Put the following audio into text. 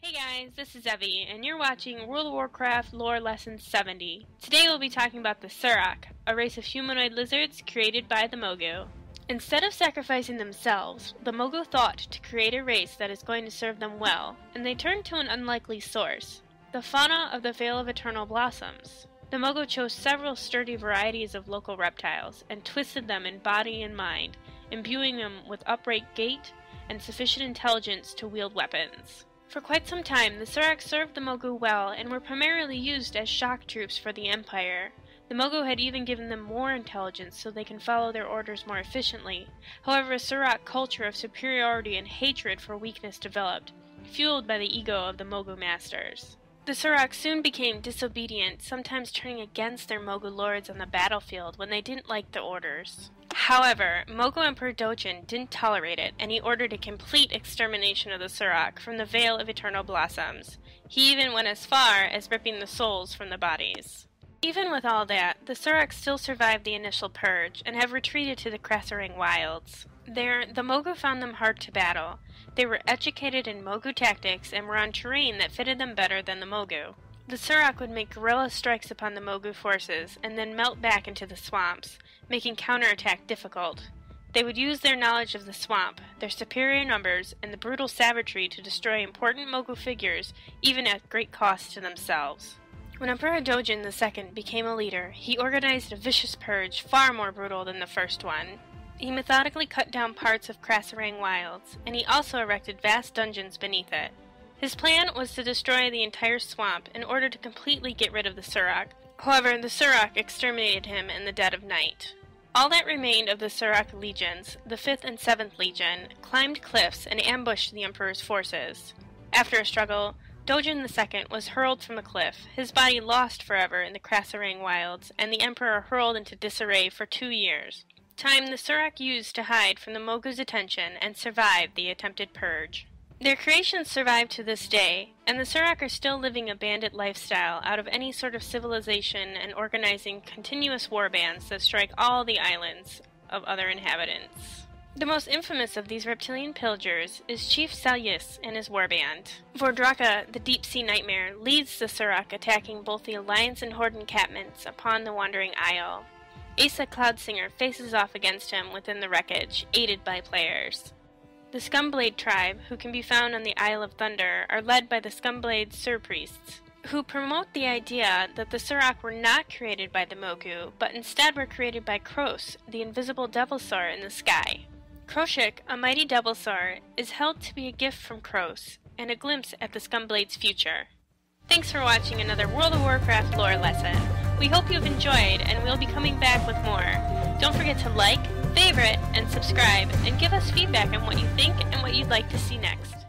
Hey guys, this is Evie, and you're watching World of Warcraft Lore Lesson 70. Today we'll be talking about the Saurok, a race of humanoid lizards created by the Mogu. Instead of sacrificing themselves, the Mogu thought to create a race that is going to serve them well, and they turned to an unlikely source, the fauna of the Vale of Eternal Blossoms. The Mogu chose several sturdy varieties of local reptiles, and twisted them in body and mind, imbuing them with upright gait and sufficient intelligence to wield weapons. For quite some time, the Saurok served the Mogu well and were primarily used as shock troops for the Empire. The Mogu had even given them more intelligence so they can follow their orders more efficiently. However, a Saurok culture of superiority and hatred for weakness developed, fueled by the ego of the Mogu masters. The Saurok soon became disobedient, sometimes turning against their Mogu lords on the battlefield when they didn't like the orders. However, Mogu Emperor Dojin didn't tolerate it, and he ordered a complete extermination of the Saurok from the Vale of Eternal Blossoms. He even went as far as ripping the souls from the bodies. Even with all that, the Saurok still survived the initial purge, and have retreated to the Krasarang wilds. There, the Mogu found them hard to battle. They were educated in Mogu tactics, and were on terrain that fitted them better than the Mogu. The Saurok would make guerrilla strikes upon the Mogu forces, and then melt back into the swamps, making counterattack difficult. They would use their knowledge of the swamp, their superior numbers, and the brutal savagery to destroy important Mogu figures, even at great cost to themselves. When Emperor Dojin II became a leader, he organized a vicious purge far more brutal than the first one. He methodically cut down parts of Krasarang wilds, and he also erected vast dungeons beneath it. His plan was to destroy the entire swamp in order to completely get rid of the Saurok. However, the Saurok exterminated him in the dead of night. All that remained of the Saurok legions, the 5th and 7th Legion, climbed cliffs and ambushed the Emperor's forces. After a struggle, Dojin II was hurled from a cliff, his body lost forever in the Krasarang wilds, and the Emperor hurled into disarray for 2 years. Time the Saurok used to hide from the Mogu's attention and survive the attempted purge. Their creations survive to this day, and the Saurok are still living a bandit lifestyle out of any sort of civilization and organizing continuous war bands that strike all the islands of other inhabitants. The most infamous of these reptilian pillagers is Chief Salyis and his warband. Vordraka, the deep-sea nightmare, leads the Saurok, attacking both the Alliance and Horde encampments upon the Wandering Isle. Asa Cloudsinger faces off against him within the wreckage, aided by players. The Scumblade tribe, who can be found on the Isle of Thunder, are led by the Scumblade Surpriests, who promote the idea that the Saurok were not created by the Mogu, but instead were created by Kros, the invisible devilsaur in the sky. Kroshik, a mighty devilsaur, is held to be a gift from Kros, and a glimpse at the Scumblade's future. Thanks for watching another World of Warcraft lore lesson. We hope you've enjoyed, and we'll be coming back with more. Don't forget to like, favorite, and subscribe, and give us feedback on what you think and what you'd like to see next.